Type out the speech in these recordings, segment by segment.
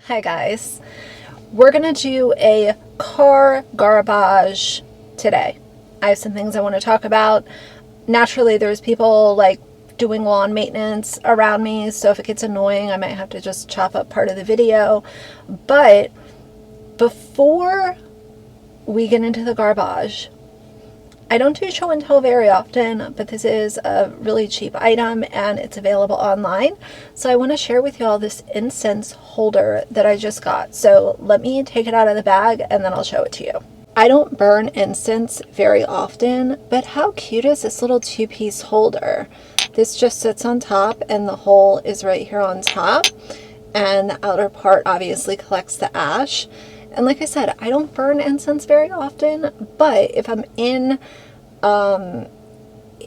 Hi guys, we're gonna do a car garbage today. I have some things I want to talk about. Naturally, there's people like doing lawn maintenance around me, so if it gets annoying, I might have to just chop up part of the video. But before we get into the garbage, I don't do show and tell very often, but this is a really cheap item and it's available online. So I want to share with y'all this incense holder that I just got. So let me take it out of the bag and then I'll show it to you. I don't burn incense very often, but how cute is this little two-piece holder? This just sits on top and the hole is right here on top. And the outer part obviously collects the ash. And like I said, I don't burn incense very often, but if I'm in,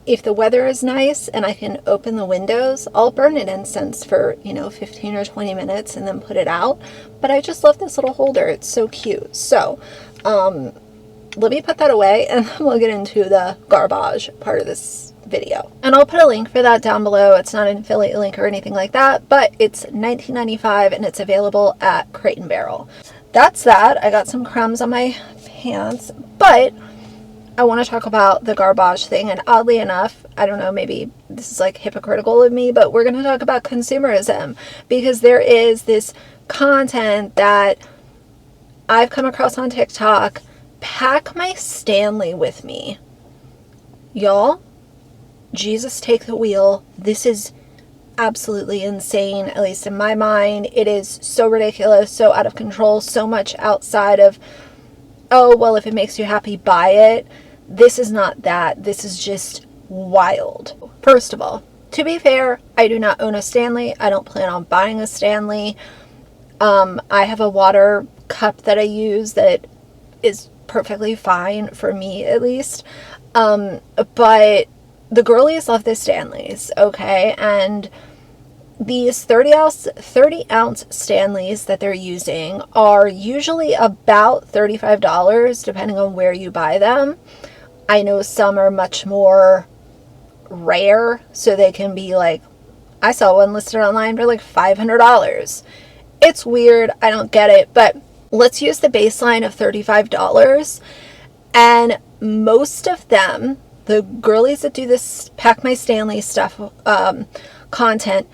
if the weather is nice and I can open the windows, I'll burn an incense for, 15 or 20 minutes and then put it out. But I just love this little holder. It's so cute. So, let me put that away and then we'll get into the garbage part of this video. And I'll put a link for that down below. It's not an affiliate link or anything like that, but it's $19.95 and it's available at Crate and Barrel. That's that. I got some crumbs on my pants, but I want to talk about the garbage thing. And oddly enough, I don't know, maybe this is like hypocritical of me, but we're going to talk about consumerism because there is this content that I've come across on TikTok. Pack my Stanley with me. Y'all, Jesus take the wheel. This is absolutely insane, at least in my mind. It is so ridiculous, so out of control, so much outside of, oh, well, if it makes you happy, buy it. This is not that. This is just wild. First of all, to be fair, I do not own a Stanley. I don't plan on buying a Stanley. I have a water cup that I use that is perfectly fine for me, at least. But the girlies love the Stanleys, okay? And these 30-ounce Stanleys that they're using are usually about $35, depending on where you buy them. I know some are much more rare, so they can be like, I saw one listed online for like $500. It's weird, I don't get it, but let's use the baseline of $35. And most of them, the girlies that do this Pack My Stanley stuff, content,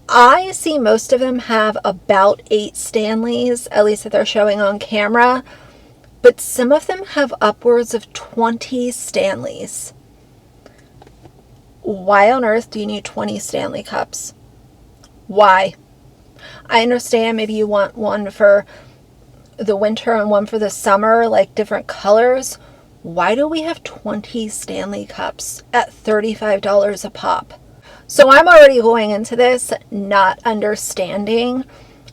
I see most of them have about 8 Stanleys, at least that they're showing on camera. But some of them have upwards of 20 Stanleys. Why on earth do you need 20 Stanley cups? Why? I understand maybe you want one for the winter and one for the summer, like different colors. Why do we have 20 Stanley cups at $35 a pop? So I'm already going into this not understanding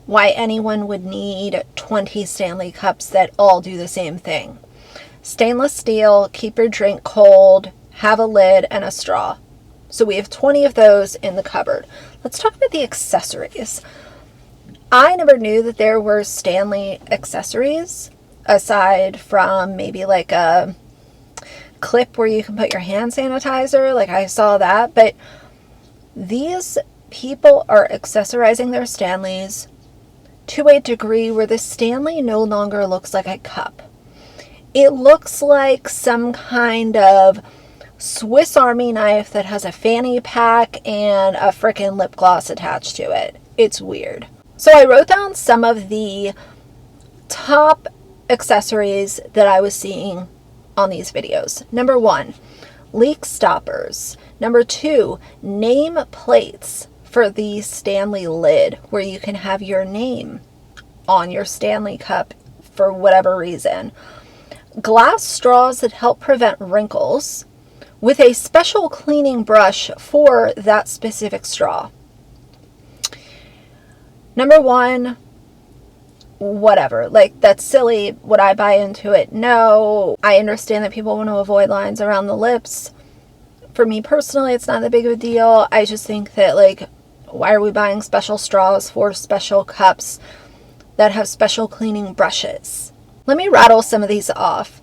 why anyone would need 20 Stanley cups that all do the same thing. Stainless steel, keep your drink cold, have a lid, and a straw. So we have 20 of those in the cupboard. Let's talk about the accessories. I never knew that there were Stanley accessories aside from maybe like a clip where you can put your hand sanitizer. Like I saw that, but these people are accessorizing their Stanleys to a degree where the Stanley no longer looks like a cup. It looks like some kind of Swiss Army knife that has a fanny pack and a frickin' lip gloss attached to it. It's weird. So I wrote down some of the top accessories that I was seeing on these videos. Number 1, leak stoppers. Number 2, name plates for the Stanley lid where you can have your name on your Stanley cup for whatever reason. Glass straws that help prevent wrinkles with a special cleaning brush for that specific straw. Number 1, whatever, like that's silly. Would I buy into it? No. I understand that people want to avoid lines around the lips. For me personally, it's not that big of a deal. I just think that, like, why are we buying special straws for special cups that have special cleaning brushes? Let me rattle some of these off.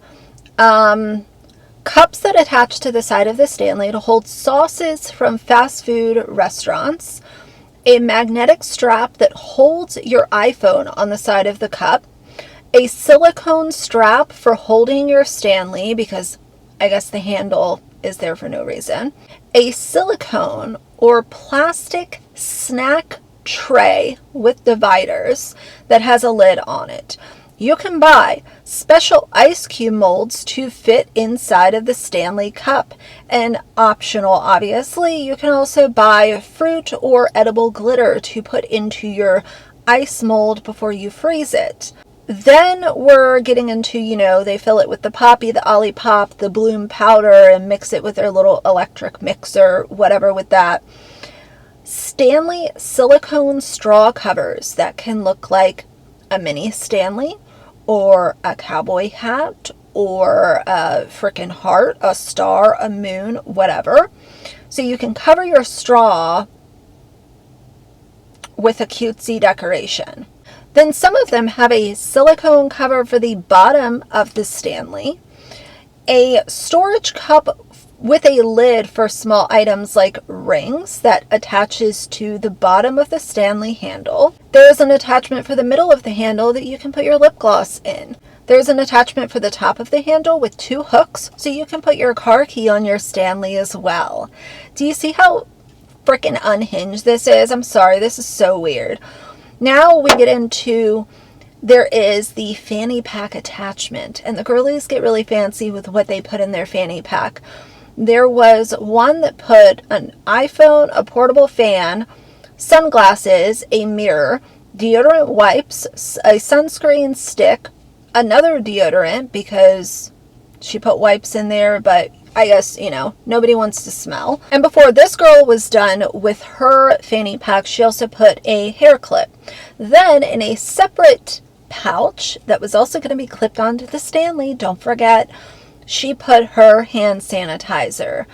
Cups that attach to the side of the Stanley to hold sauces from fast food restaurants. a magnetic strap that holds your iPhone on the side of the cup, a silicone strap for holding your Stanley, because I guess the handle is there for no reason, a silicone or plastic snack tray with dividers that has a lid on it. You can buy special ice cube molds to fit inside of the Stanley cup. And optional, obviously, you can also buy fruit or edible glitter to put into your ice mold before you freeze it. Then we're getting into, they fill it with the poppy, the Olipop, the bloom powder, and mix it with their little electric mixer, whatever with that. Stanley silicone straw covers that can look like a mini Stanley, or a cowboy hat, or a freaking heart, a star, a moon, whatever. So you can cover your straw with a cutesy decoration. Then some of them have a silicone cover for the bottom of the Stanley, a storage cup with a lid for small items like rings that attaches to the bottom of the Stanley handle. There's an attachment for the middle of the handle that you can put your lip gloss in. There's an attachment for the top of the handle with 2 hooks, so you can put your car key on your Stanley as well. Do you see how freaking unhinged this is? I'm sorry, this is so weird. Now we get into, there is the fanny pack attachment, and the girlies get really fancy with what they put in their fanny pack. There was one that put an iPhone, a portable fan, sunglasses, a mirror, deodorant wipes, a sunscreen stick, another deodorant, because she put wipes in there, but I guess, nobody wants to smell. And before this girl was done with her fanny pack, she also put a hair clip. Then in a separate pouch that was also going to be clipped onto the Stanley, don't forget, she put her hand sanitizer.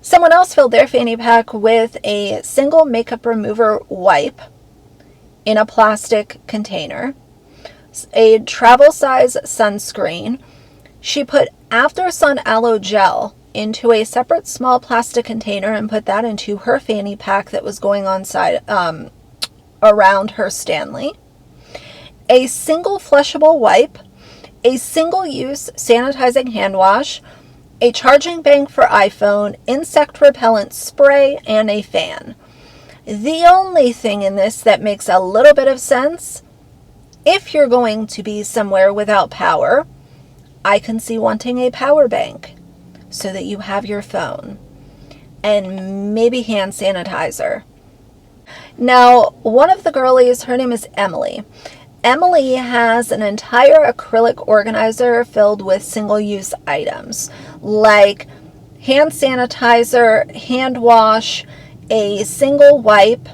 Someone else filled their fanny pack with a single makeup remover wipe in a plastic container, a travel size sunscreen. She put After Sun Aloe Gel into a separate small plastic container and put that into her fanny pack that was going on side around her Stanley. A single flushable wipe, a single-use sanitizing hand wash, a charging bank for iPhone, insect repellent spray, and a fan. The only thing in this that makes a little bit of sense, if you're going to be somewhere without power, I can see wanting a power bank so that you have your phone and maybe hand sanitizer. Now, one of the girlies, her name is Emily. Emily has an entire acrylic organizer filled with single-use items like hand sanitizer, hand wash, a single wipe,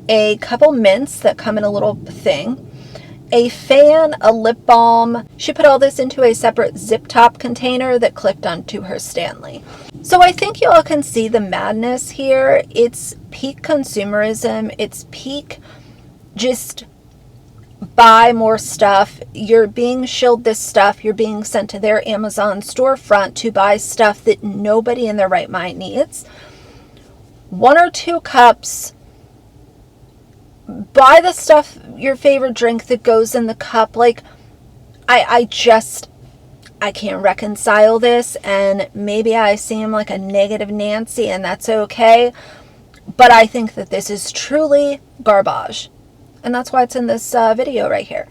a couple mints that come in a little thing, a fan, a lip balm. She put all this into a separate zip top container that clipped onto her Stanley. So I think you all can see the madness here. It's peak consumerism. It's peak just buy more stuff. You're being shilled this stuff. You're being sent to their Amazon storefront to buy stuff that nobody in their right mind needs. 1 or 2 cups. Buy the stuff, your favorite drink that goes in the cup. Like, I can't reconcile this, and maybe I seem like a negative Nancy, and that's okay. But I think that this is truly garbage. And that's why it's in this video right here.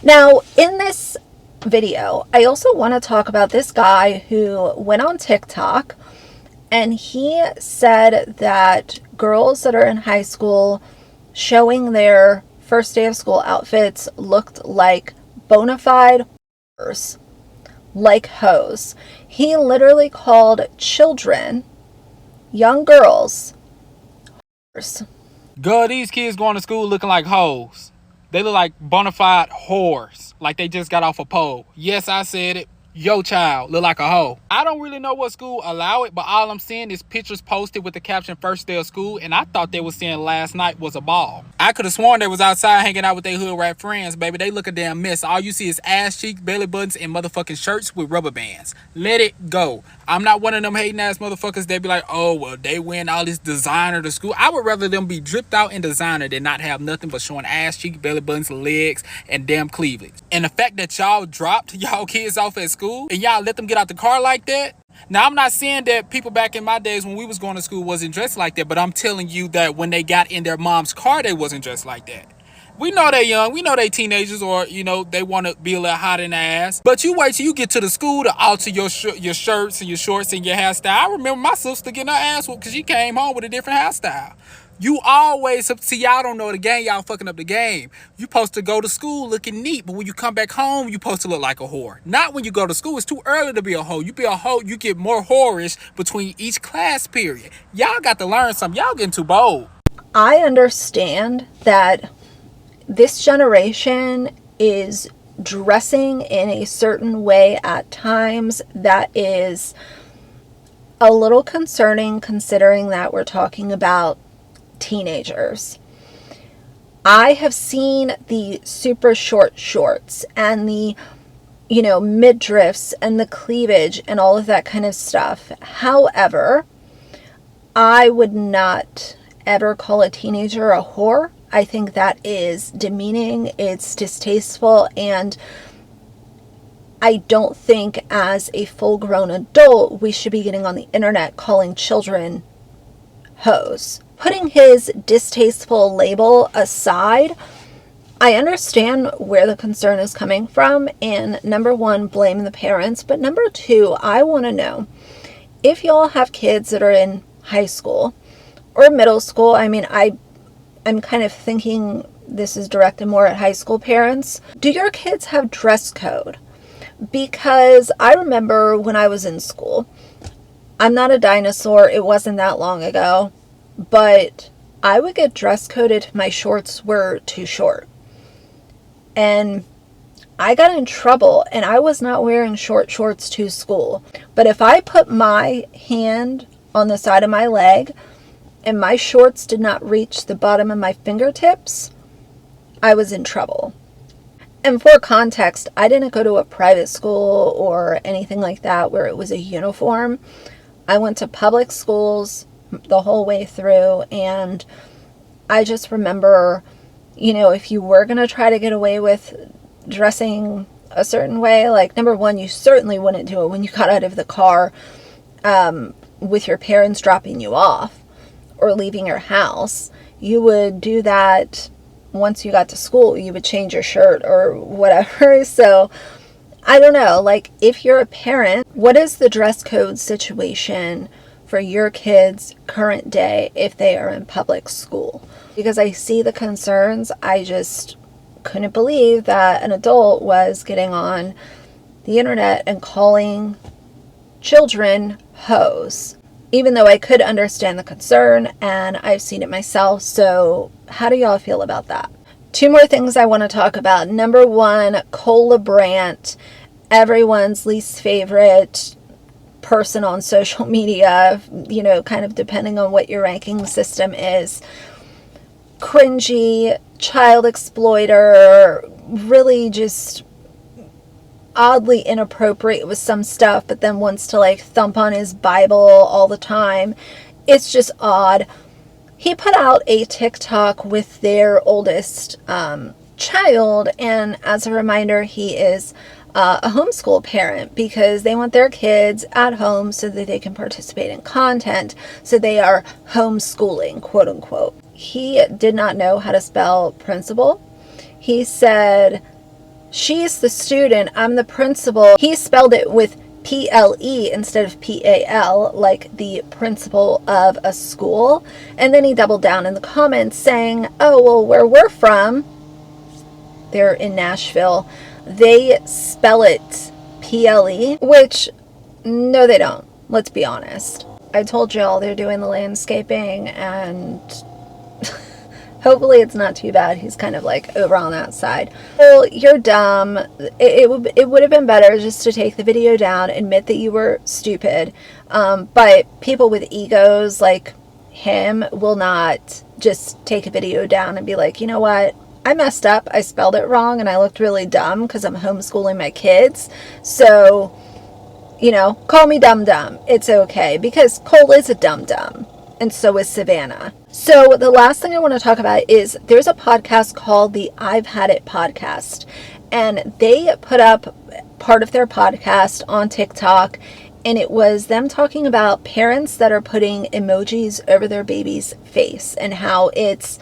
Now, in this video, I also want to talk about this guy who went on TikTok and he said that girls that are in high school showing their first day of school outfits looked like bona fide whores, like hoes. He literally called children, young girls, whores. Girl, these kids going to school looking like hoes. They look like bona fide whores, like they just got off a pole. Yes, I said it. Yo child look like a hoe. I don't really know what school allow it, but all I'm seeing is pictures posted with the caption first day of school, and I thought they was saying last night was a ball. I could have sworn they was outside hanging out with their hood rat friends, baby. They look a damn mess. All you see is ass cheeks, belly buttons, and motherfucking shirts with rubber bands. Let it go. I'm not one of them hating ass motherfuckers that be like, oh, well, they wearing all this designer to school. I would rather them be dripped out in designer than not have nothing but showing ass cheeks, belly buttons, legs, and damn cleavage. And the fact that y'all dropped y'all kids off at school and y'all let them get out the car like that. Now, I'm not saying that people back in my days when we was going to school wasn't dressed like that, but I'm telling you that when they got in their mom's car, they wasn't dressed like that. We know they young, we know they teenagers, or, you know, they want to be a little hot in the ass. But you wait till you get to the school to alter your shirts and your shorts and your hairstyle. I remember my sister getting her ass whooped because she came home with a different hairstyle. You always, see, y'all don't know the game, y'all fucking up the game. You supposed to go to school looking neat, but when you come back home, you supposed to look like a whore. Not when you go to school. It's too early to be a hoe. You be a hoe, you get more whorish between each class period. Y'all got to learn something. Y'all getting too bold. I understand that this generation is dressing in a certain way at times that is a little concerning, considering that we're talking about teenagers. I have seen the super short shorts and the, midriffs and the cleavage and all of that kind of stuff. However, I would not ever call a teenager a whore. I think that is demeaning, it's distasteful, and I don't think as a full-grown adult we should be getting on the internet calling children hoes. Putting his distasteful label aside, I understand where the concern is coming from, and number one, blame the parents, but number two, I want to know, if y'all have kids that are in high school or middle school, I'm kind of thinking this is directed more at high school parents. Do your kids have dress code? Because I remember when I was in school, I'm not a dinosaur, it wasn't that long ago, but I would get dress coded if my shorts were too short. And I got in trouble, and I was not wearing short shorts to school. But if I put my hand on the side of my leg and my shorts did not reach the bottom of my fingertips, I was in trouble. And for context, I didn't go to a private school or anything like that where it was a uniform. I went to public schools the whole way through, and I just remember, if you were going to try to get away with dressing a certain way, like, number one, you certainly wouldn't do it when you got out of the car with your parents dropping you off or leaving your house. You would do that once you got to school. You would change your shirt or whatever. So I don't know, like, if you're a parent, what is the dress code situation for your kids current day if they are in public school? Because I see the concerns. I just couldn't believe that an adult was getting on the internet and calling children hoes, even though I could understand the concern and I've seen it myself. So how do y'all feel about that? Two more things I want to talk about. Number one, LaBrant, everyone's least favorite person on social media, kind of depending on what your ranking system is. Cringy, child exploiter, really just oddly inappropriate with some stuff, but then wants to like thump on his Bible all the time. It's just odd. He put out a TikTok with their oldest child, and as a reminder, he is a homeschool parent because they want their kids at home so that they can participate in content. So they are homeschooling, quote unquote. He did not know how to spell principal. He said She's the student, I'm the principal. He spelled it with PLE instead of PAL, like the principal of a school. And then he doubled down in the comments saying, oh, well, where we're from, they're in Nashville, they spell it PLE, which no, they don't. Let's be honest. I told y'all they're doing the landscaping, and hopefully it's not too bad. He's kind of like over on that side. Well, you're dumb. It would have been better just to take the video down, admit that you were stupid. But people with egos like him will not just take a video down and be like, you know what? I messed up. I spelled it wrong and I looked really dumb because I'm homeschooling my kids. So, you know, call me dumb. It's okay, because Cole is a dumb. And so is Savannah. So the last thing I want to talk about is there's a podcast called the I've Had It podcast. And they put up part of their podcast on TikTok. And it was them talking about parents that are putting emojis over their baby's face and how it's,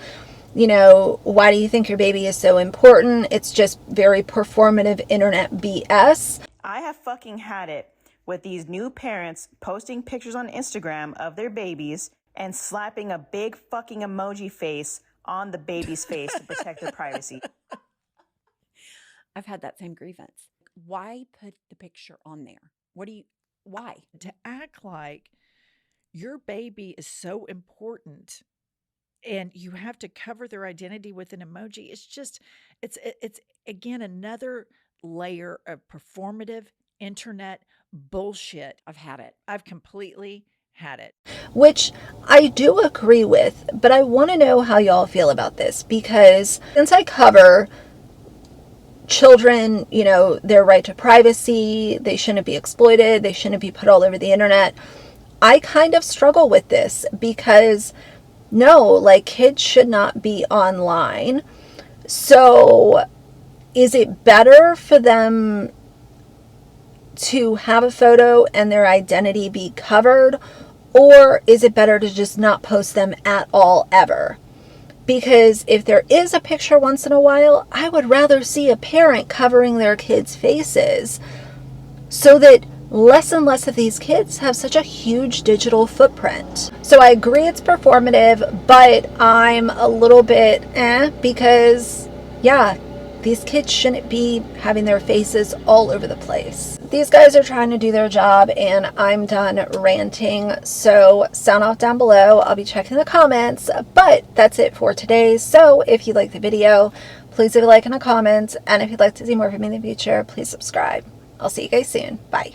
you know, why do you think your baby is so important? It's just very performative internet BS. I have fucking had it with these new parents posting pictures on Instagram of their babies and slapping a big fucking emoji face on the baby's face to protect their privacy. I've had that same grievance. Why put the picture on there? Why? To act like your baby is so important and you have to cover their identity with an emoji. It's again, another layer of performative internet bullshit. I've had it. I've completely had it. Which I do agree with, but I want to know how y'all feel about this, because since I cover children, you know, their right to privacy, they shouldn't be exploited, they shouldn't be put all over the internet, I kind of struggle with this because no, like, kids should not be online. So is it better for them to have a photo and their identity be covered, or is it better to just not post them at all ever? Because if there is a picture once in a while, I would rather see a parent covering their kids' faces so that less and less of these kids have such a huge digital footprint. So I agree it's performative, but I'm a little bit because, yeah, these kids shouldn't be having their faces all over the place. These guys are trying to do their job, and I'm done ranting. So sound off down below. I'll be checking the comments, but that's it for today. So if you like the video, please leave a like and a comment. And if you'd like to see more from me in the future, please subscribe. I'll see you guys soon. Bye.